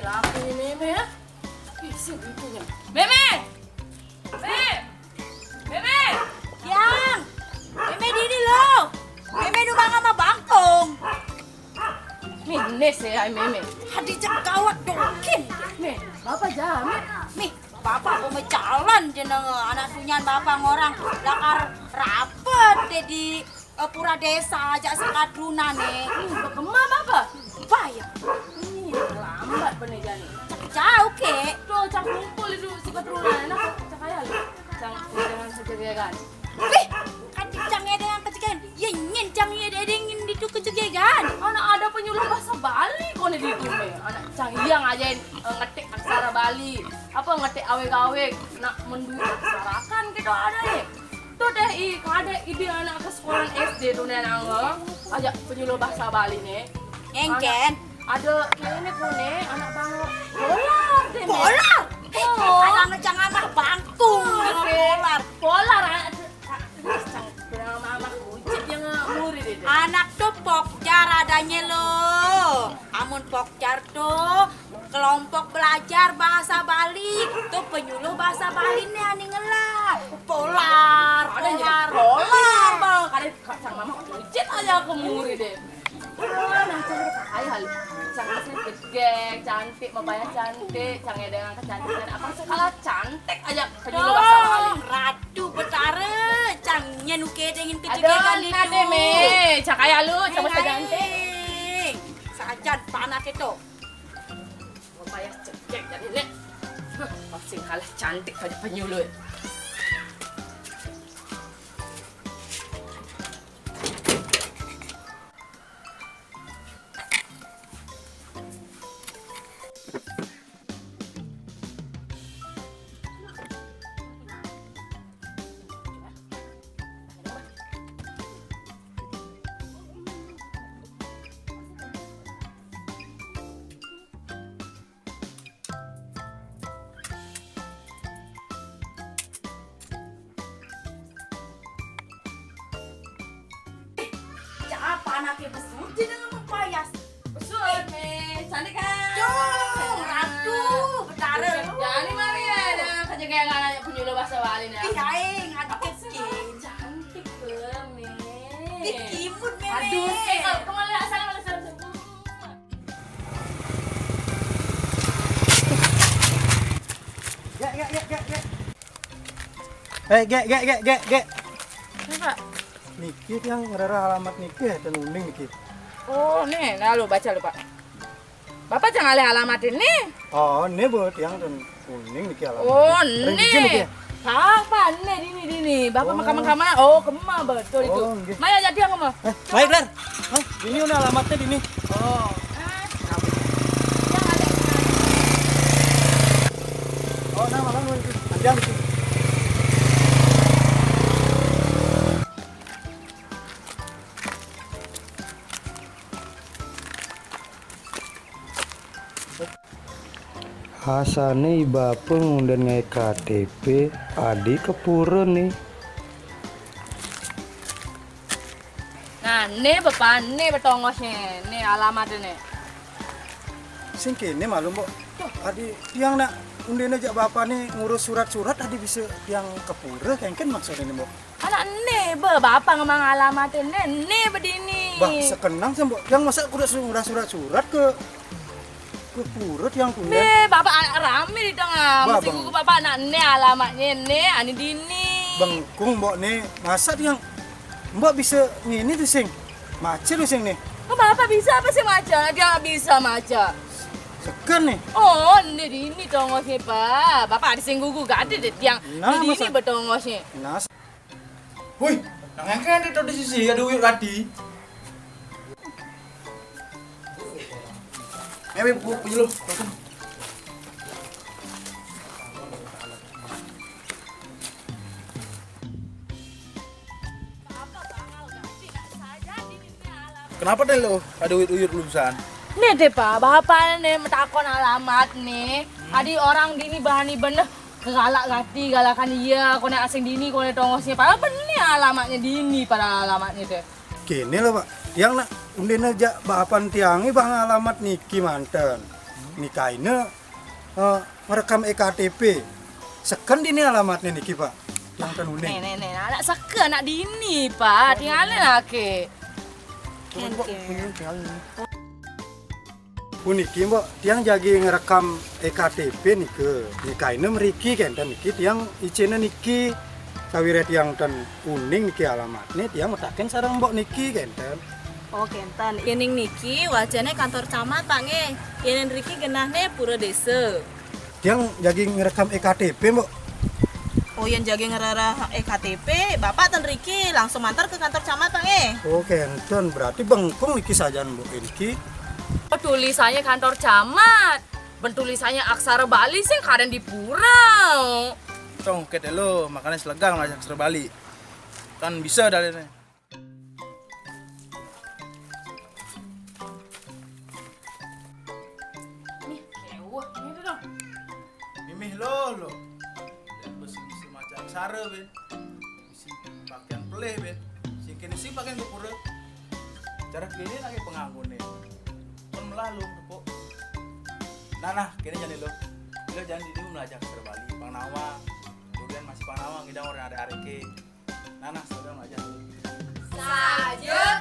laku ini Meme ya. Isi itunya. Meme! Meme! Yang! Meme dini loh! Meme numpang sama bangkong! Ini sih Meme. Hadi cekawat dokin! Nih, Bapak jamin. Nih, bapak mau jalan jeneng anak sunyan bapak ngorang lakar rapet deh di pura desa aja sekadruna nih. Kemana Bapak? Bayar. Ini lambat penegani. Jauh kek. Tuh, cak kumpul itu si keturunan enak. Cak kaya lu. Cak dengan sejegegan. Wih, kan cangnya dengan kecegegan. Ya nyen cangnya dengan itu kecegegan. Anak ada penyuluh bahasa Bali kok nih itu me. Anak cang iya ngajain ngetik aksara Bali. Apa ngetik awek-awek nak menduit aksarakan gitu ada nih. Tuh deh ada ide anak ke sekolah SD tuh nih nangga. Ajak penyuluh bahasa Bali nih. Engken. Ada ini pun nih anak banget polar deh. Polar. Oh. Anak ngecang amah bangkung dengan polar. Polar anak cang bilang mama kucit yang murid itu. Anak tuh pokjar adanya lo. Amun pokjar tuh kelompok belajar bahasa Bali. Tuh penyuluh bahasa Bali nih ani ngelah. Polar, Ada yang polar. polar bang. Kadang cang mama kucit aja ke murid deh. Nah, cang kaya hal. Cang asli gede, cantik, mabaya cantik, cangnya dengan kecantikan apa sekala cantik aja penyuluh bahasa Bali. Ratu betara. Cangnya nuke dengan Aduh, kecegegan itu. nade me, cak kaya lu, coba cantik. Sajan panak itu. Mabaya cekek jadi nek. Pasti kalah cantik pada penyuluh. Apa anaknya besuci dengan mempayas? Besul, me, cantik kan? Jom, ratu, betara. Jadi Maria, ada kejegegan penyuluh bahasa Bali nih. Pihaing, adik kecil. Cantik ke me. Dikimut meme. Aduh, kemana asal asal. Gek. Apa? Niki yang ngerara alamat niki ya, dan uning niki. Oh, nih, nah lu baca lu Pak. Bapak jangan lihat alamat ini. Oh, ini buat yang dan uning niki alamat. Oh, Religi niki nih. ya? Apa nih dini. Bapak makam-makamnya. Oh, kemah betul itu. Oh, nggih. Maya jadi yang kemah. Baik, Lar. Hah, ini udah alamatnya di ini. Oh. Oh, nah malah panjang niki. Hasane bapak ngundang ngai KTP adik kepura nih. Nah, nih Bapak, nih betongosnya. Nih alamatnya nih. Sing kene malum, Mbok. Adi yang nak undene jak bapak nih ngurus surat-surat adi bisa yang kepura kengken maksudnya nih, Mbok. Anak nih, Bapak ngomong alamatnya nih begini. Bah, sekenang sih, Mbok. Yang masa kuda surat-surat ke pura yang punya. Nih, Bapak anak rame di tengah. Bah, Mesti Bang. kuku Bapak anak nih alamatnya nih, ani dini. Bengkung, Mbok nih. Masa yang Mbok bisa ngini tuh sing. Macet tuh sing nih. Oh, Bapak bisa apa sih maca? Dia nggak bisa maca. Seken nih. Oh, ini tongosnya Pak. Bapak ada singgugu gak ada deh yang Nah, ini masa- betongosnya. Nas. Woi, nang ngene itu di sisi ada uyuk tadi. Bu, penyuluh. Kenapa deh lo ada uyut-uyut lulusan? Nih deh Pak, Bapak nih metakon alamat nih. Adi orang dini bahani bener galak gati galakan iya kone asing dini kone tongosnya padahal bener alamatnya dini pada alamatnya deh. Kene lah, Pak. Yang nak undene jak bapan tiangi bang alamat niki manten. nikaine merekam EKTP. Seken dini alamatnya niki Pak. Yang ten uning. Nek, anak seke anak dini, Pak. Tinggalin lagi. Puniki mbok tiang jagi ngerekam EKTP nike. Nikaine meriki kenten niki tiang icene niki. Sawire tiang ten uning niki alamatnya tiang metaken sareng mbok niki kenten. Oh kenten, yening niki wajane kantor camat Pak nge. Yening riki genahne pura desa. Tiang jagi ngerekam EKTP mbok. Oh yang jaga ngerara EKTP, Bapak ten riki langsung mantar ke kantor camat Pak nge. Oh kenten berarti bengkung niki saja mbok niki. Oh, tulisannya kantor camat. Bentulisannya aksara Bali sih kadang di Purau. Tong ket lo makanya selegang lah aksara Bali. Kan bisa dari ini. Nih, kewah, ini dong. Mimih lo. Dan besi macam aksara ben. Besi pakaian peleh ben. Sing kene sing pakaian kepura. Cara kene lagi penganggur nih. Pun melalui tepuk. Nah, kene jadi lo. Lo jangan di belajar aksara Bali, Pangnawa. Kemudian masih Pangnawa kita orang ada areke. Nah, sudah belajar. Sajut